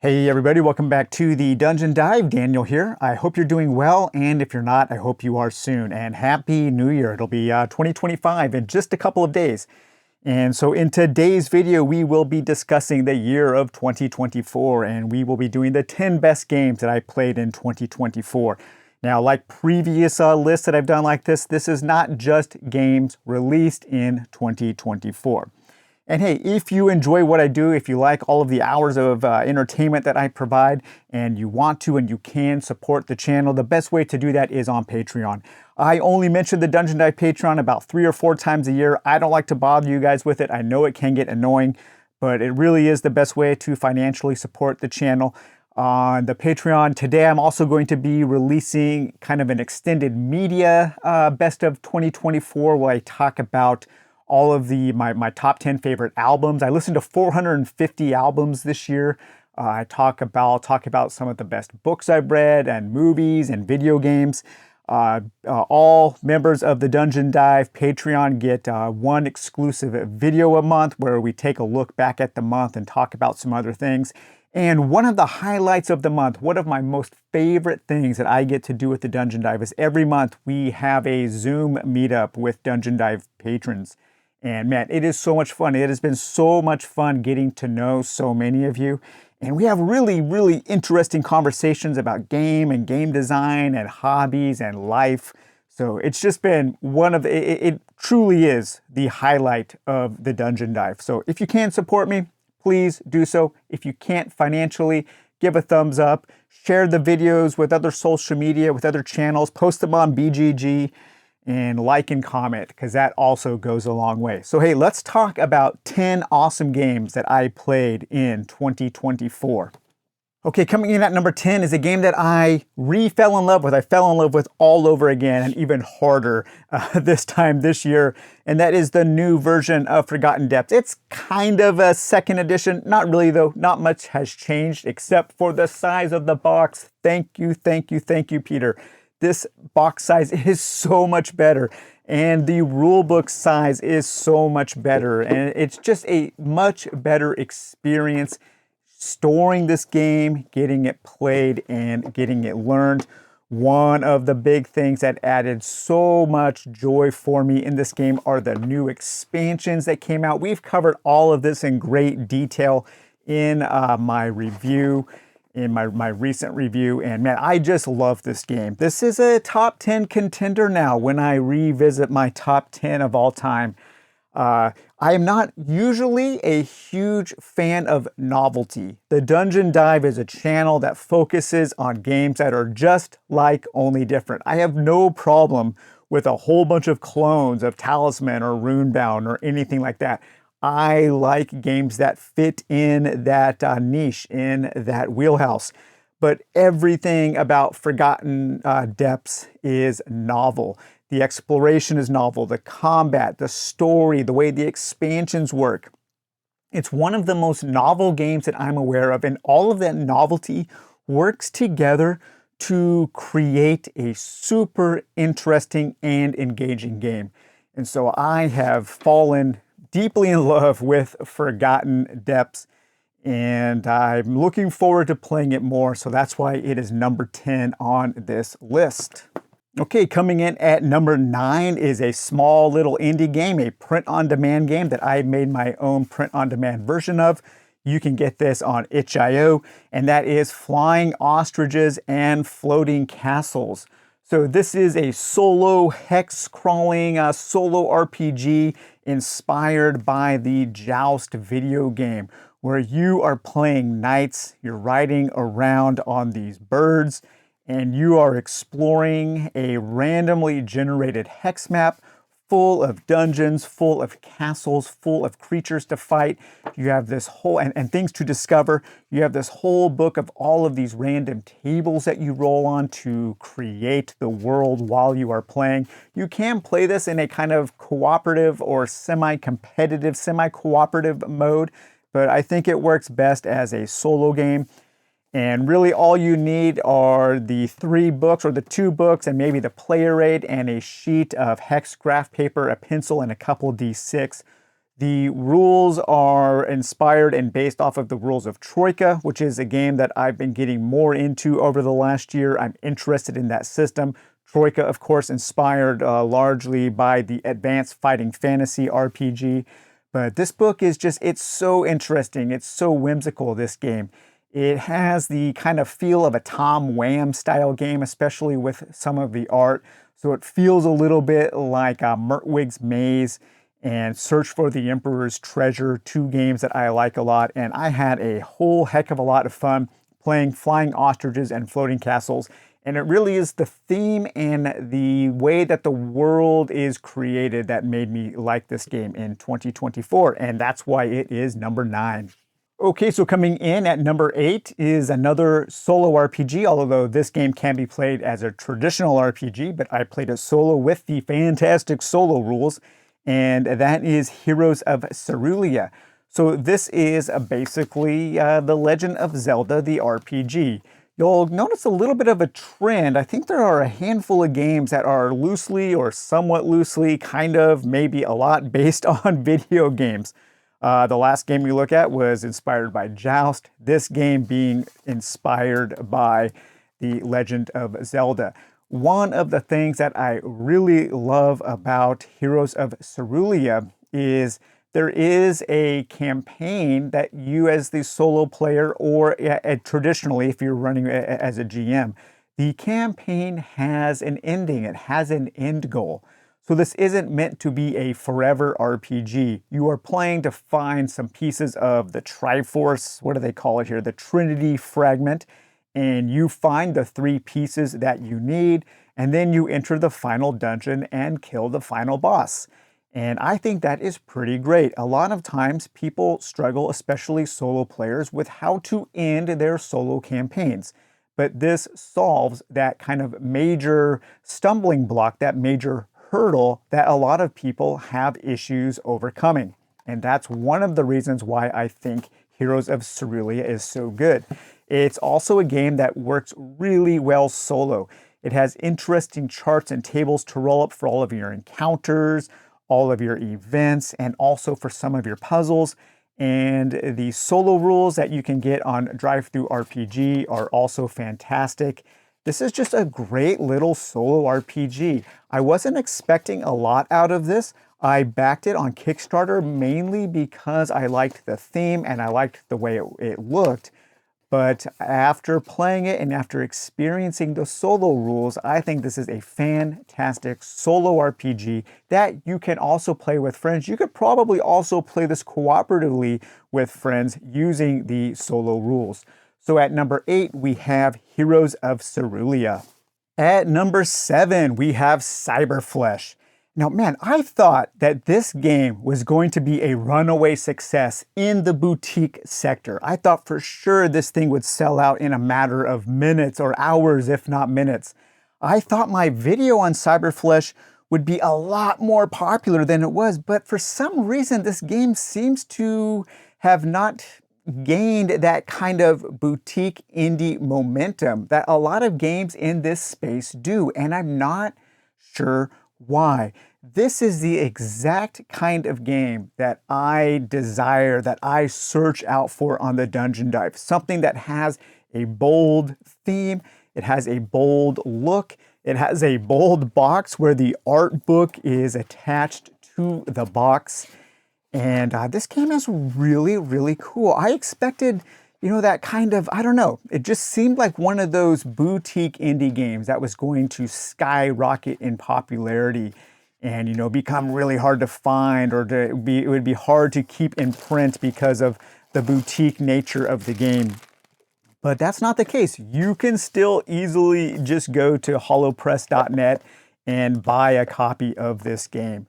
Hey everybody, welcome back to the Dungeon Dive. Daniel here. I hope you're doing well, and if you're not, I hope you are soon. And Happy New Year. It'll be 2025 in just a couple of days. And so in today's video, we will be discussing the year of 2024, and we will be doing the 10 best games that I played in 2024. Now, like previous lists that I've done like this is not just games released in 2024. And hey, if you enjoy what I do, if you like all of the hours of entertainment that I provide, and you want to and you can support the channel, the best way to do that is on Patreon. I only mention the Dungeon Dive Patreon about 3 or 4 times a year. I don't like to bother you guys with it. I know it can get annoying, but it really is the best way to financially support the channel. On the Patreon today, I'm also going to be releasing kind of an extended media best of 2024 where I talk about all of my top 10 favorite albums. I listened to 450 albums this year. I talk about some of the best books I've read and movies and video games. All members of the Dungeon Dive Patreon get one exclusive video a month where we take a look back at the month and talk about some other things. And one of the highlights of the month, one of my most favorite things that I get to do with the Dungeon Dive is every month we have a Zoom meetup with Dungeon Dive patrons. And man, it is so much fun. It has been so much fun getting to know so many of you. And we have really, really interesting conversations about game and game design and hobbies and life. So it's just been it truly is the highlight of the Dungeon Dive. So if you can support me, please do so. If you can't financially, give a thumbs up, share the videos with other social media, with other channels, post them on BGG, and like and comment, because that also goes a long way. So hey, let's talk about 10 awesome games that I played in 2024. Okay, coming in at number 10 is a game that I fell in love with. I fell in love with all over again and even harder this year. And that is the new version of Forgotten Depths. It's kind of a second edition. Not really though. Not much has changed except for the size of the box. Thank you, Peter. This box size is so much better, and the rulebook size is so much better, and it's just a much better experience storing this game, getting it played, and getting it learned. One of the big things that added so much joy for me in this game are the new expansions that came out. We've covered all of this in great detail in my review. In my recent review, and man, I just love this game. This is a top 10 contender now when I revisit my top 10 of all time. I am not usually a huge fan of novelty. The Dungeon Dive is a channel that focuses on games that are just like, only different. I have no problem with a whole bunch of clones of Talisman or Runebound or anything like that. I like games that fit in that niche, in that wheelhouse. But everything about Forgotten Depths is novel. The exploration is novel, the combat, the story, the way the expansions work. It's one of the most novel games that I'm aware of, and all of that novelty works together to create a super interesting and engaging game. And so I have fallen deeply in love with Forgotten Depths, and I'm looking forward to playing it more, so that's why it is number 10 on this list. Okay, coming in at number 9 is a small little indie game, a print-on-demand game that I made my own print-on-demand version of. You can get this on itch.io, and that is Flying Ostriches and Floating Castles. So this is a solo hex-crawling solo RPG inspired by the Joust video game, where you are playing knights, you're riding around on these birds, and you are exploring a randomly generated hex map full of dungeons, full of castles, full of creatures to fight. You have this whole, and things to discover. You have this whole book of all of these random tables that you roll on to create the world while you are playing. You can play this in a kind of cooperative or semi-competitive, semi-cooperative mode, but I think it works best as a solo game. And really all you need are the 3 books or the 2 books and maybe the player aid and a sheet of hex graph paper, a pencil, and a couple D6. The rules are inspired and based off of the rules of Troika, which is a game that I've been getting more into over the last year. I'm interested in that system. Troika, of course, inspired largely by the Advanced Fighting Fantasy RPG. But this book is just, it's so interesting. It's so whimsical, this game. It has the kind of feel of a Tom Wham style game, especially with some of the art. So it feels a little bit like Mertwig's Maze and Search for the Emperor's Treasure, two games that I like a lot. And I had a whole heck of a lot of fun playing Flying Ostriches and Floating Castles. And it really is the theme and the way that the world is created that made me like this game in 2024. And that's why it is number 9. Okay, so coming in at number 8 is another solo RPG, although this game can be played as a traditional RPG, but I played it solo with the fantastic solo rules, and that is Heroes of Ceria. So this is basically The Legend of Zelda, the RPG. You'll notice a little bit of a trend. I think there are a handful of games that are loosely or somewhat loosely, kind of, maybe a lot based on video games. The last game we look at was inspired by Joust, this game being inspired by The Legend of Zelda. One of the things that I really love about Heroes of Ceria is there is a campaign that you as the solo player, or traditionally if you're running as a GM, the campaign has an ending, it has an end goal. So this isn't meant to be a forever RPG. You are playing to find some pieces of the Triforce, what do they call it here? The Trinity fragment. And you find the 3 pieces that you need, and then you enter the final dungeon and kill the final boss. And I think that is pretty great. A lot of times people struggle, especially solo players, with how to end their solo campaigns. But this solves that kind of major stumbling block, that major hurdle that a lot of people have issues overcoming. And that's one of the reasons why I think Heroes of Ceria is so good. It's also a game that works really well solo. It has interesting charts and tables to roll up for all of your encounters, all of your events, and also for some of your puzzles. And the solo rules that you can get on Drive-Thru RPG are also fantastic. This is just a great little solo RPG. I wasn't expecting a lot out of this. I backed it on Kickstarter mainly because I liked the theme and I liked the way it looked. But after playing it and after experiencing the solo rules, I think this is a fantastic solo RPG that you can also play with friends. You could probably also play this cooperatively with friends using the solo rules. So at number 8, we have Heroes of Ceria. At number 7, we have Cyberflesh. Now, man, I thought that this game was going to be a runaway success in the boutique sector. I thought for sure this thing would sell out in a matter of minutes or hours, if not minutes. I thought my video on Cyberflesh would be a lot more popular than it was, but for some reason, this game seems to have not gained that kind of boutique indie momentum that a lot of games in this space do, and I'm not sure why. This is the exact kind of game that I desire, that I search out for on the Dungeon Dive. Something that has a bold theme, it has a bold look, it has a bold box where the art book is attached to the box. And this game is really, really cool. I expected, that kind of, I don't know, it just seemed like one of those boutique indie games that was going to skyrocket in popularity and, become really hard to find, or it would be hard to keep in print because of the boutique nature of the game. But that's not the case. You can still easily just go to holopress.net and buy a copy of this game.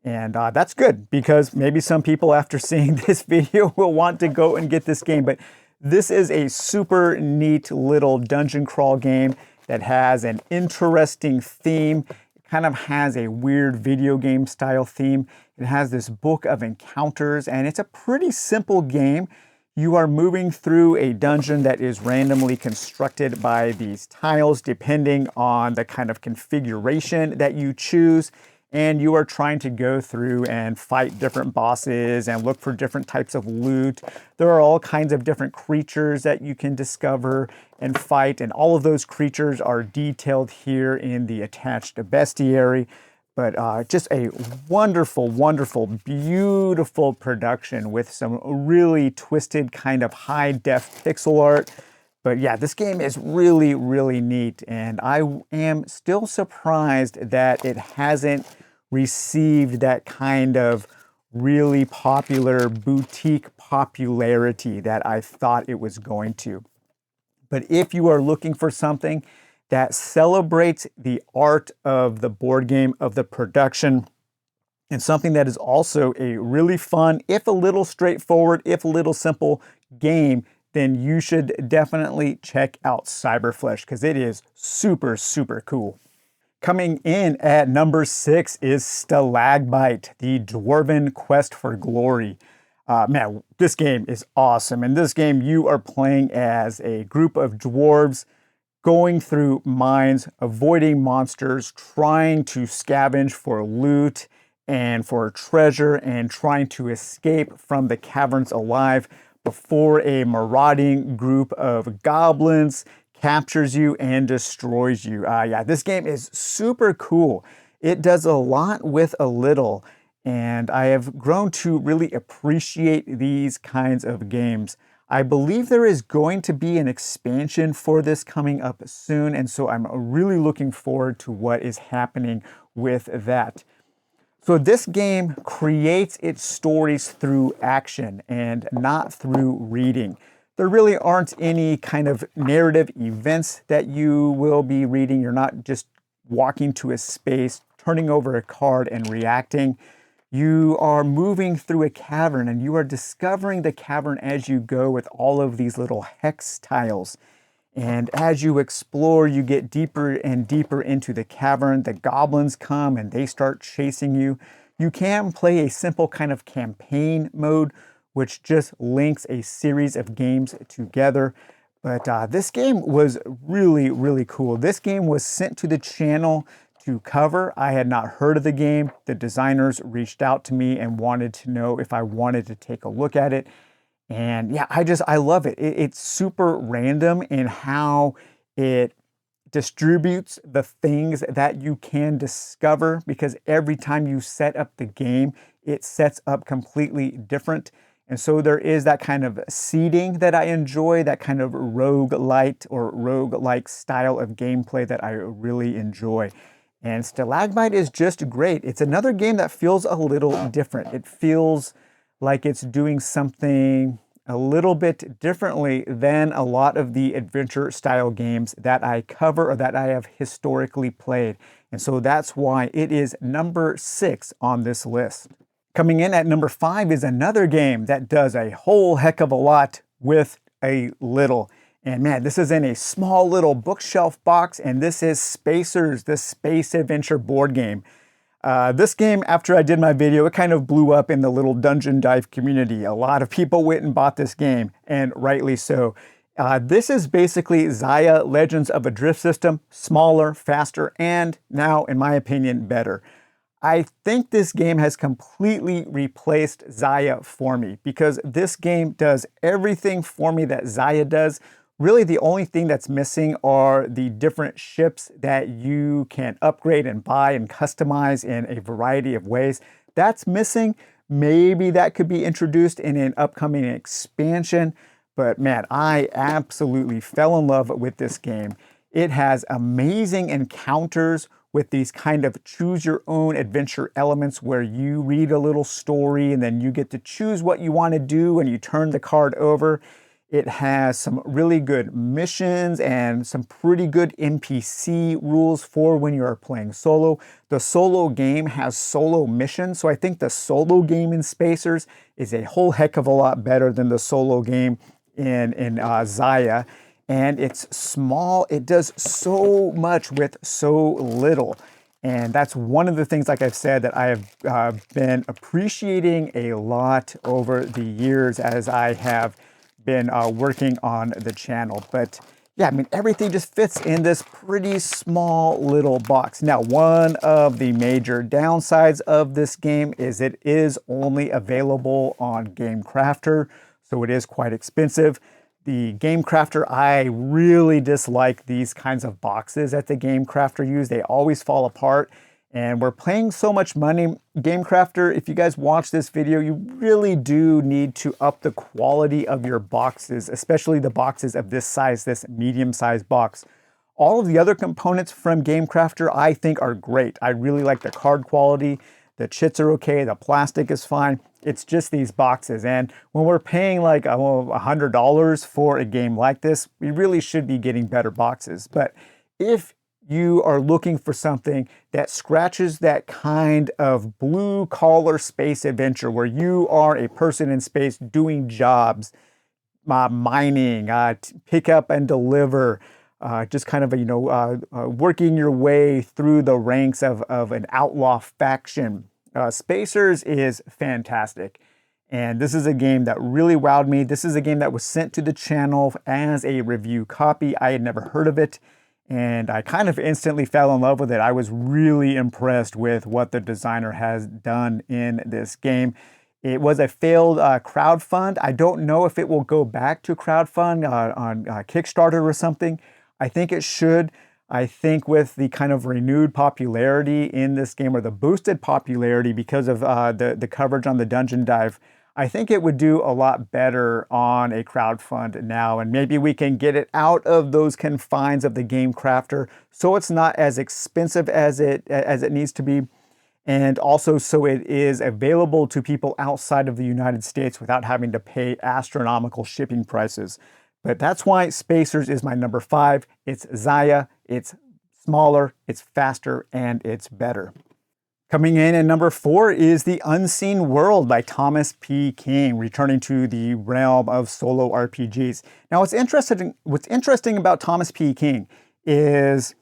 And that's good, because maybe some people after seeing this video will want to go and get this game. But this is a super neat little dungeon crawl game that has an interesting theme. It kind of has a weird video game style theme. It has this book of encounters, and it's a pretty simple game. You are moving through a dungeon that is randomly constructed by these tiles depending on the kind of configuration that you choose. and you are trying to go through and fight different bosses and look for different types of loot. There are all kinds of different creatures that you can discover and fight, and all of those creatures are detailed here in the attached bestiary. But just a wonderful, wonderful, beautiful production with some really twisted kind of high-def pixel art. But yeah, this game is really, really neat, and I am still surprised that it hasn't received that kind of really popular boutique popularity that I thought it was going to. But if you are looking for something that celebrates the art of the board game, of the production, and something that is also a really fun, if a little straightforward, if a little simple game, then you should definitely check out Cyberflesh because it is super, super cool. Coming in at number 6 is Stagbite, the Dwarven Quest for Glory. Man, this game is awesome. In this game, you are playing as a group of dwarves going through mines, avoiding monsters, trying to scavenge for loot and for treasure, and trying to escape from the caverns alive before a marauding group of goblins captures you and destroys you. Yeah, this game is super cool. It does a lot with a little, and I have grown to really appreciate these kinds of games. I believe there is going to be an expansion for this coming up soon, and so I'm really looking forward to what is happening with that. So this game creates its stories through action and not through reading. There really aren't any kind of narrative events that you will be reading. You're not just walking to a space, turning over a card and reacting. You are moving through a cavern and you are discovering the cavern as you go with all of these little hex tiles. And as you explore, you get deeper and deeper into the cavern. The goblins come and they start chasing you. You can play a simple kind of campaign mode, which just links a series of games together. But this game was really, really cool. This game was sent to the channel to cover. I had not heard of the game. The designers reached out to me and wanted to know if I wanted to take a look at it. And yeah, I love it. It's super random in how it distributes the things that you can discover, because every time you set up the game, it sets up completely different. And so there is that kind of seeding that I enjoy, that kind of roguelite or roguelike style of gameplay that I really enjoy. And Stagbite is just great. It's another game that feels a little different. It feels like it's doing something a little bit differently than a lot of the adventure style games that I cover or that I have historically played. And so that's why it is number 6 on this list. Coming in at number 5 is another game that does a whole heck of a lot with a little. And man, this is in a small little bookshelf box, and this is Spacers, the space adventure board game. This game, after I did my video, it kind of blew up in the little dungeon dive community. A lot of people went and bought this game, and rightly so. This is basically Xia Legends of a Drift System, smaller, faster, and now, in my opinion, better. I think this game has completely replaced Xia for me, because this game does everything for me that Xia does. Really, the only thing that's missing are the different ships that you can upgrade and buy and customize in a variety of ways. That's missing. Maybe that could be introduced in an upcoming expansion. But man, I absolutely fell in love with this game. It has amazing encounters with these kind of choose your own adventure elements where you read a little story and then you get to choose what you want to do and you turn the card over. It has some really good missions and some pretty good NPC rules for when you're playing solo. The solo game has solo missions, so I think the solo game in Spacers is a whole heck of a lot better than the solo game in Xia. And it's small. It does so much with so little. And that's one of the things, like I've said, that I have been appreciating a lot over the years as I have been working on the channel. But yeah, I mean, everything just fits in this pretty small little box. Now, one of the major downsides of this game is it is only available on Game Crafter, so it is quite expensive. The Game Crafter, I really dislike these kinds of boxes that the Game Crafter use. They always fall apart. And we're paying so much money. Game Crafter, if you guys watch this video, you really do need to up the quality of your boxes, especially the boxes of this size, this medium-sized box. All of the other components from Game Crafter I think are great. I really like the card quality. The chits are okay, the plastic is fine. It's just these boxes. And when we're paying like $100 for a game like this, we really should be getting better boxes. But if you are looking for something that scratches that kind of blue-collar space adventure where you are a person in space doing jobs, mining, pick up and deliver, just kind of, working your way through the ranks of an outlaw faction. Spacers is fantastic. And this is a game that really wowed me. This is a game that was sent to the channel as a review copy. I had never heard of it. And I kind of instantly fell in love with it. I was really impressed with what the designer has done in this game. It was a failed crowdfund. I don't know if it will go back to crowdfund on Kickstarter or something. I think it should. I think with the kind of renewed popularity in this game, or the boosted popularity because of the coverage on the Dungeon Dive, I think it would do a lot better on a crowdfund now, and maybe we can get it out of those confines of the Game Crafter so it's not as expensive as it needs to be, and also so it is available to people outside of the United States without having to pay astronomical shipping prices. But that's why Spacers is my number 5. It's Xia, it's smaller, it's faster, and it's better. Coming in at number 4 is The Unseen World by Thomas P. King, returning to the realm of solo RPGs. Now, what's interesting about Thomas P. King is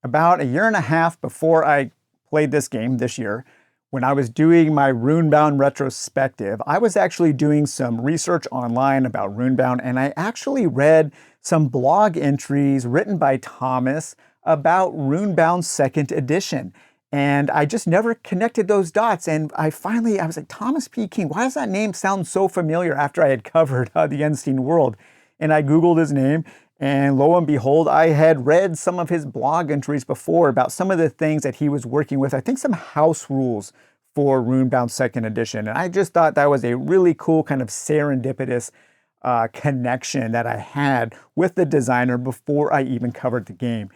about a year and a half before I played this game this year, when I was doing my Runebound retrospective, I was actually doing some research online about Runebound, and I actually read some blog entries written by Thomas about Runebound 2nd Edition. And I just never connected those dots. And I was like, Thomas P. King, why does that name sound so familiar after I had covered The Unseen World? And I Googled his name, and lo and behold, I had read some of his blog entries before about some of the things that he was working with. I think some house rules for Runebound 2nd Edition. And I just thought that was a really cool kind of serendipitous connection that I had with the designer before I even covered the game.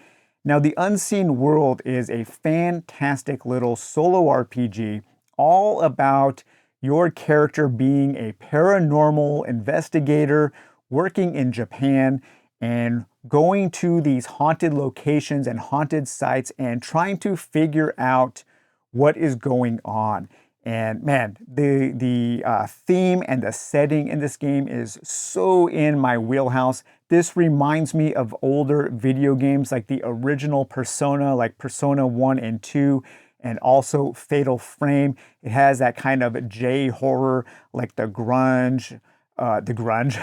Now, The Unseen World is a fantastic little solo RPG all about your character being a paranormal investigator working in Japan and going to these haunted locations and haunted sites and trying to figure out what is going on. And man, the theme and the setting in this game is so in my wheelhouse. This reminds me of older video games like the original Persona, like Persona 1 and 2, and also Fatal Frame. It has that kind of J-horror, like the grunge, the Grudge,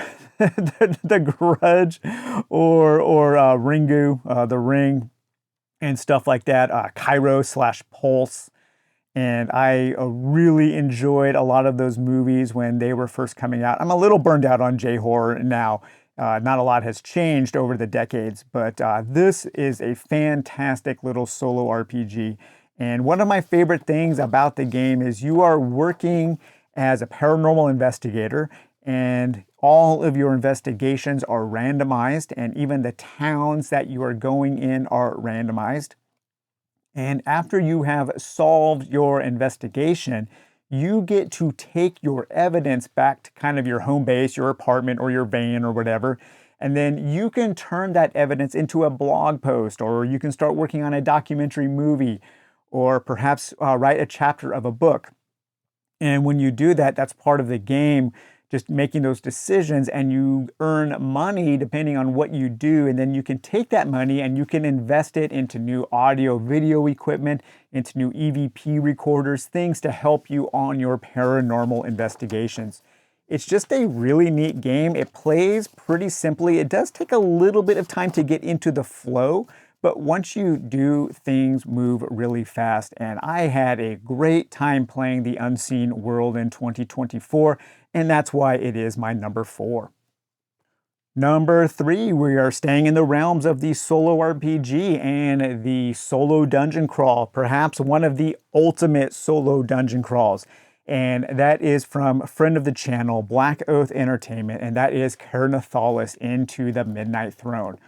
or Ringu, The Ring, and stuff like that. Cairo/Pulse. And I really enjoyed a lot of those movies when they were first coming out. I'm a little burned out on J-horror now. Not a lot has changed over the decades, but this is a fantastic little solo RPG. And one of my favorite things about the game is you are working as a paranormal investigator, and all of your investigations are randomized, and even the towns that you are going in are randomized. And after you have solved your investigation, you get to take your evidence back to kind of your home base, your apartment, or your van, or whatever. And then you can turn that evidence into a blog post, or you can start working on a documentary movie, or perhaps write a chapter of a book. And when you do that, that's part of the game, just making those decisions, and you earn money depending on what you do. And then you can take that money and you can invest it into new audio video equipment, into new EVP recorders, things to help you on your paranormal investigations. It's just a really neat game. It plays pretty simply. It does take a little bit of time to get into the flow, but once you do, things move really fast. And I had a great time playing the Unseen World in 2024, and that's why it is my number 4. Number 3, we are staying in the realms of the solo RPG and the solo dungeon crawl, perhaps one of the ultimate solo dungeon crawls. And that is from friend of the channel, Black Oath Entertainment, and that is Karalis Into the Midnight Throne.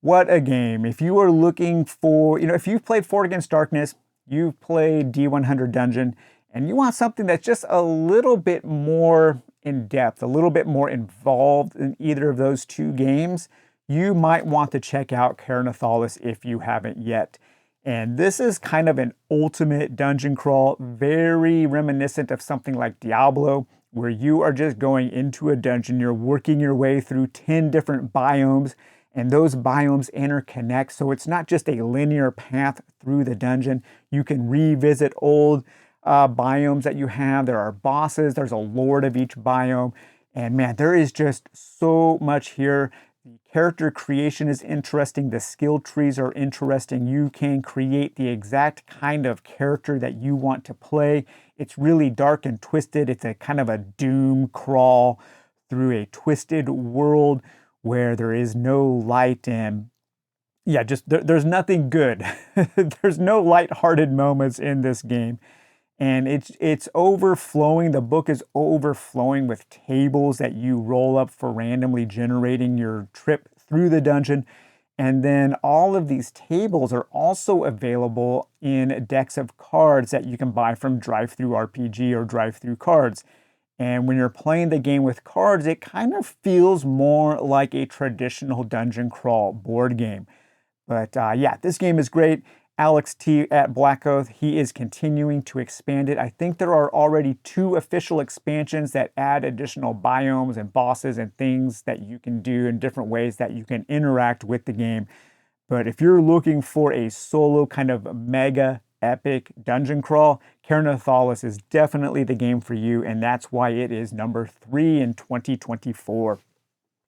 What a game. If you are looking for, if you've played Fort Against Darkness, you've played D100 Dungeon, and you want something that's just a little bit more in depth, a little bit more involved in either of those two games, you might want to check out Karalis if you haven't yet. And this is kind of an ultimate dungeon crawl, very reminiscent of something like Diablo, where you are just going into a dungeon, you're working your way through 10 different biomes, and those biomes interconnect. So it's not just a linear path through the dungeon. You can revisit old biomes that you have. There are bosses, there's a lord of each biome, and man, there is just so much here. The character creation is interesting, the skill trees are interesting. You can create the exact kind of character that you want to play. It's really dark and twisted. It's a kind of a doom crawl through a twisted world where there is no light, and yeah, just there's nothing good. There's no lighthearted moments in this game. And it's overflowing. The book is overflowing with tables that you roll up for randomly generating your trip through the dungeon. And then all of these tables are also available in decks of cards that you can buy from DriveThru RPG or DriveThru Cards. And when you're playing the game with cards, it kind of feels more like a traditional dungeon crawl board game. But yeah, this game is great. Alex T at Black Oath, he is continuing to expand it. I think there are already 2 official expansions that add additional biomes and bosses and things that you can do in different ways that you can interact with the game. But if you're looking for a solo kind of mega epic dungeon crawl, Karalis is definitely the game for you, and that's why it is number 3 in 2024.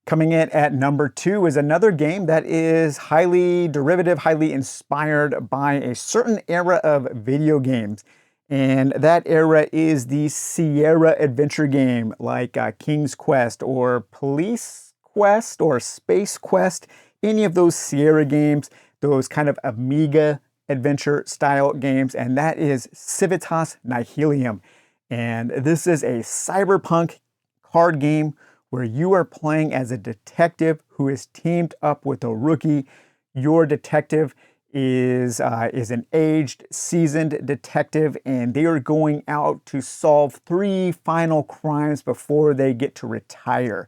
Coming in at number 2 is another game that is highly derivative, highly inspired by a certain era of video games. And that era is the Sierra adventure game, like King's Quest or Police Quest or Space Quest, any of those Sierra games, those kind of Amiga adventure style games, and that is Civitas Ni Helium. And this is a cyberpunk card game where you are playing as a detective who is teamed up with a rookie. Your detective is an aged, seasoned detective, and they are going out to solve 3 final crimes before they get to retire.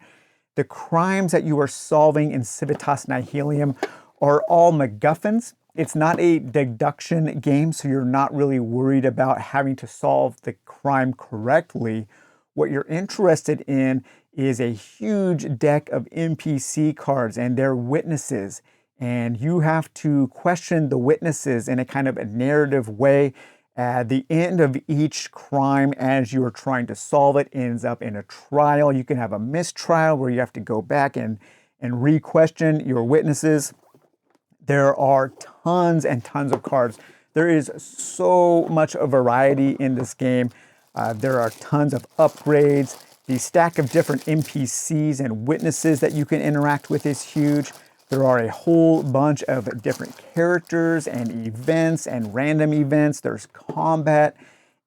The crimes that you are solving in Civitas Ni Helium are all MacGuffins. It's not a deduction game, so you're not really worried about having to solve the crime correctly. What you're interested in is a huge deck of NPC cards and their witnesses. And you have to question the witnesses in a kind of a narrative way. At the end of each crime, as you are trying to solve it, ends up in a trial. You can have a mistrial where you have to go back and re-question your witnesses. There are tons and tons of cards. There is so much of variety in this game. There are tons of upgrades. The stack of different NPCs and witnesses that you can interact with is huge. There are a whole bunch of different characters and events and random events. There's combat.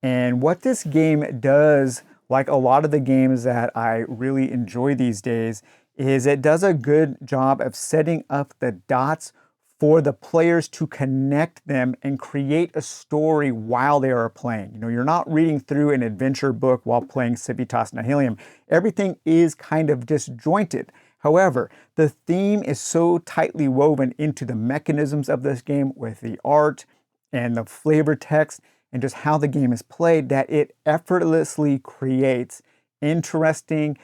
And what this game does, like a lot of the games that I really enjoy these days, is it does a good job of setting up the dots for the players to connect them and create a story while they are playing. You're not reading through an adventure book while playing Civitas Ni Helium. Everything is kind of disjointed. However, the theme is so tightly woven into the mechanisms of this game with the art and the flavor text and just how the game is played that it effortlessly creates interesting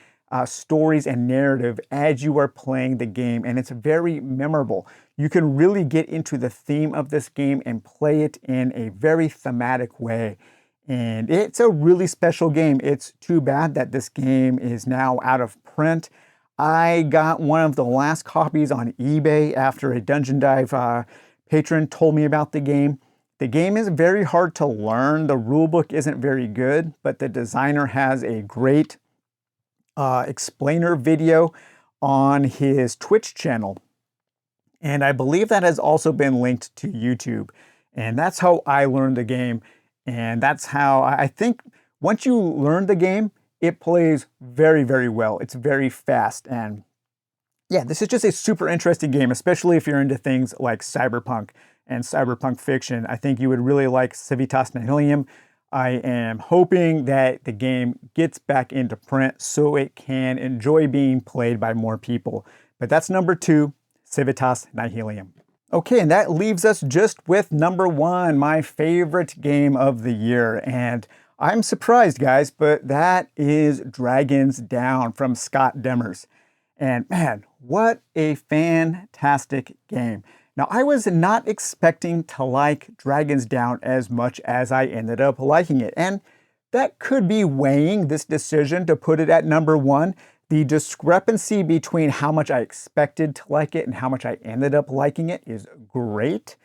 stories and narrative as you are playing the game, and it's very memorable. You can really get into the theme of this game and play it in a very thematic way. And it's a really special game. It's too bad that this game is now out of print. I got one of the last copies on eBay after a Dungeon Dive patron told me about the game. The game is very hard to learn. The rulebook isn't very good, but the designer has a great explainer video on his Twitch channel. And I believe that has also been linked to YouTube. And that's how I learned the game. And that's how I think once you learn the game, it plays very, very well. It's very fast. And yeah, this is just a super interesting game, especially if you're into things like cyberpunk and cyberpunk fiction. I think you would really like Civitas Ni Helium. I am hoping that the game gets back into print so it can enjoy being played by more people. But that's number 2, Civitas Ni Helium. Okay, and that leaves us just with number 1, my favorite game of the year. And I'm surprised, guys, but that is Dragons Down from Scott Demers. And man, what a fantastic game. Now, I was not expecting to like Dragons Down as much as I ended up liking it. And that could be weighing this decision to put it at number 1. The discrepancy between how much I expected to like it and how much I ended up liking it is great.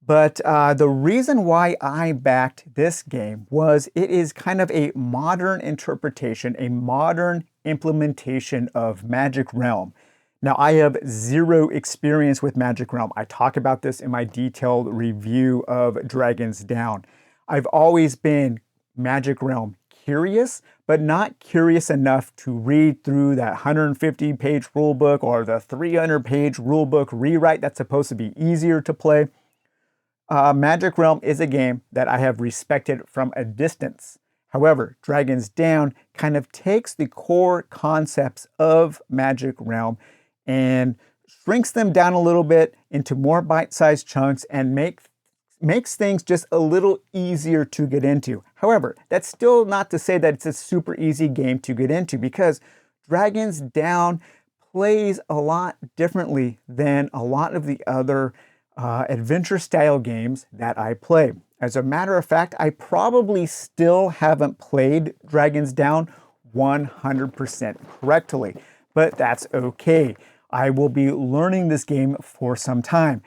But the reason why I backed this game was it is kind of a modern interpretation, a modern implementation of Magic Realm. Now, I have zero experience with Magic Realm. I talk about this in my detailed review of Dragons Down. I've always been Magic Realm curious, but not curious enough to read through that 150-page rulebook or the 300-page rulebook rewrite that's supposed to be easier to play. Magic Realm is a game that I have respected from a distance. However, Dragons Down kind of takes the core concepts of Magic Realm and shrinks them down a little bit into more bite-sized chunks and makes things just a little easier to get into. However, that's still not to say that it's a super easy game to get into, because Dragons Down plays a lot differently than a lot of the other adventure style games that I play. As a matter of fact, I probably still haven't played Dragons Down 100% correctly, but that's okay. I will be learning this game for some time.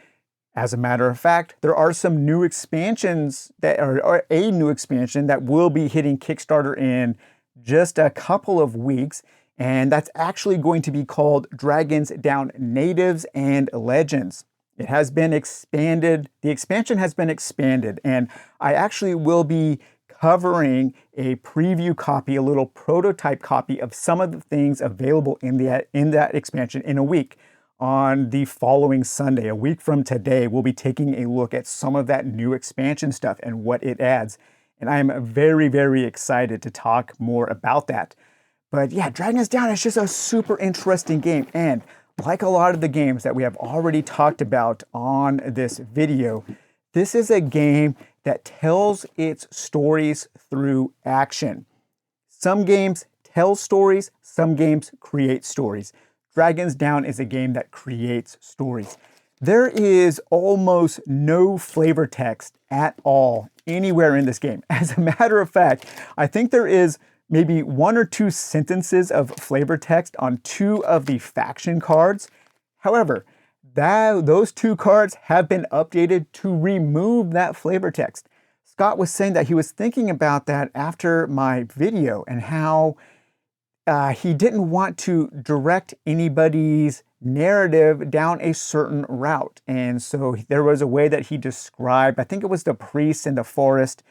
As a matter of fact, there are some new expansions or a new expansion that will be hitting Kickstarter in just a couple of weeks, and that's actually going to be called Dragons Down Natives and Legends. It has been expanded. The expansion has been expanded, and I actually will be covering a preview copy, a little prototype copy of some of the things available in that expansion in a week. On the following Sunday, a week from today, we'll be taking a look at some of that new expansion stuff and what it adds. And I am very, very excited to talk more about that. But yeah, Dragons Down is just a super interesting game. And like a lot of the games that we have already talked about on this video, this is a game that tells its stories through action. Some games tell stories, some games create stories. Dragons Down is a game that creates stories. There is almost no flavor text at all anywhere in this game. As a matter of fact, I think there is maybe 1 or 2 sentences of flavor text on 2 of the faction cards. However, those 2 cards have been updated to remove that flavor text. Scott was saying that he was thinking about that after my video and how he didn't want to direct anybody's narrative down a certain route. And so there was a way that he described, I think it was the priests in the forest,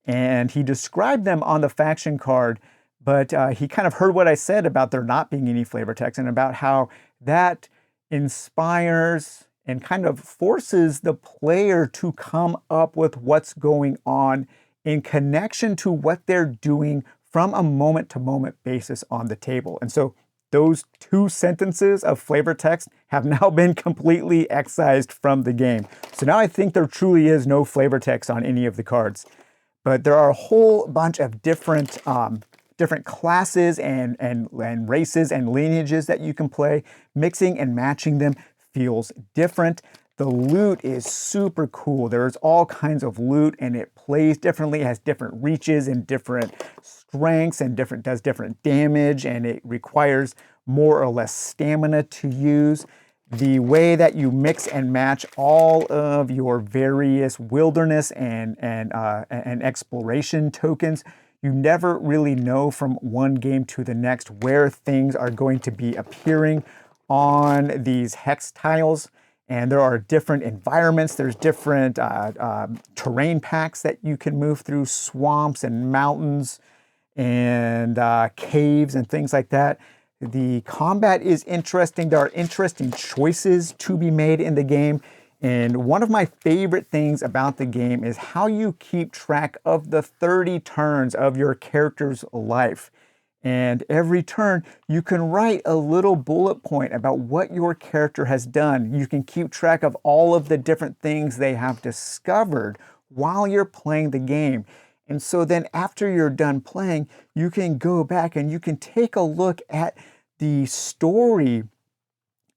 and he described them on the faction card, but he kind of heard what I said about there not being any flavor text and about how that inspires and kind of forces the player to come up with what's going on in connection to what they're doing from a moment-to-moment basis on the table. And so those 2 sentences of flavor text have now been completely excised from the game. So now I think there truly is no flavor text on any of the cards. But there are a whole bunch of different classes and races and lineages that you can play. Mixing and matching them feels different. The loot is super cool. There's all kinds of loot, and it plays differently, it has different reaches and different strengths and does different damage, and it requires more or less stamina to use. The way that you mix and match all of your various wilderness and exploration tokens, you never really know from one game to the next where things are going to be appearing on these hex tiles. And there are different environments. There's different terrain packs that you can move through, swamps and mountains and caves and things like that. The combat is interesting. There are interesting choices to be made in the game. And one of my favorite things about the game is how you keep track of the 30 turns of your character's life. And every turn, you can write a little bullet point about what your character has done. You can keep track of all of the different things they have discovered while you're playing the game. And so then after you're done playing, you can go back and you can take a look at the story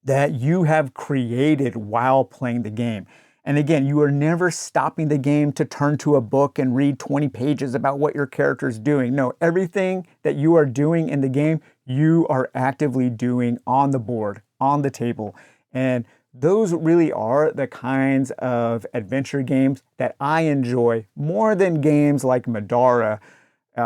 that you have created while playing the game. And again, you are never stopping the game to turn to a book and read 20 pages about what your character is doing. No, everything that you are doing in the game, you are actively doing on the board, on the table. And those really are the kinds of adventure games that I enjoy more than games like Madara,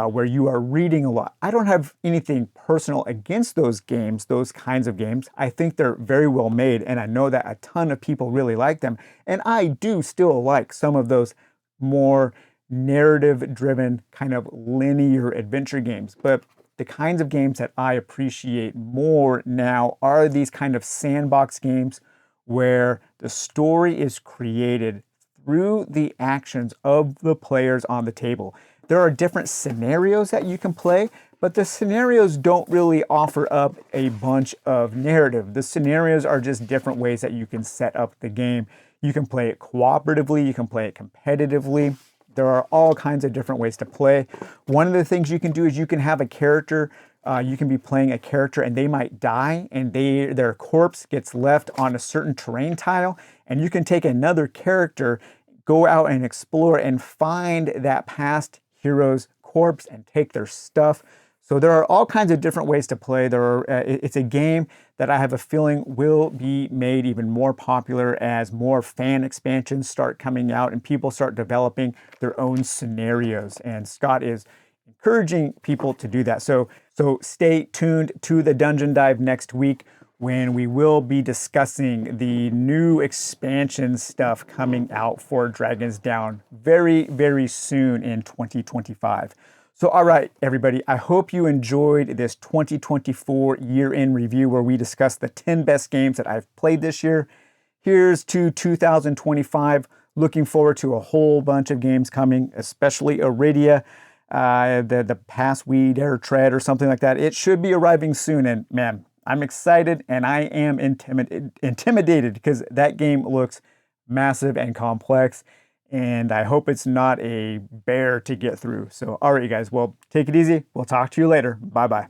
where you are reading a lot. I don't have anything personal against those games, those kinds of games. I think they're very well made, and I know that a ton of people really like them. And I do still like some of those more narrative-driven, kind of linear adventure games. But the kinds of games that I appreciate more now are these kind of sandbox games where the story is created through the actions of the players on the table. There are different scenarios that you can play, but the scenarios don't really offer up a bunch of narrative. The scenarios are just different ways that you can set up the game. You can play it cooperatively, you can play it competitively. There are all kinds of different ways to play. One of the things you can do is you can have a character, you can be playing a character and they might die and their corpse gets left on a certain terrain tile, and you can take another character, go out and explore and find that past hero's corpse and take their stuff. So there are all kinds of different ways to play. It's a game that I have a feeling will be made even more popular as more fan expansions start coming out and people start developing their own scenarios. And Scott is encouraging people to do that. So stay tuned to the Dungeon Dive next week, when we will be discussing the new expansion stuff coming out for Dragon's Down very, very soon in 2025. So, all right, everybody, I hope you enjoyed this 2024 year-in review where we discussed the 10 best games that I've played this year. Here's to 2025. Looking forward to a whole bunch of games coming, especially Iridia, the Pass We Dare Tread or something like that. It should be arriving soon, and man, I'm excited and I am intimidated because that game looks massive and complex, and I hope it's not a bear to get through. So, all right, you guys, well, take it easy. We'll talk to you later. Bye-bye.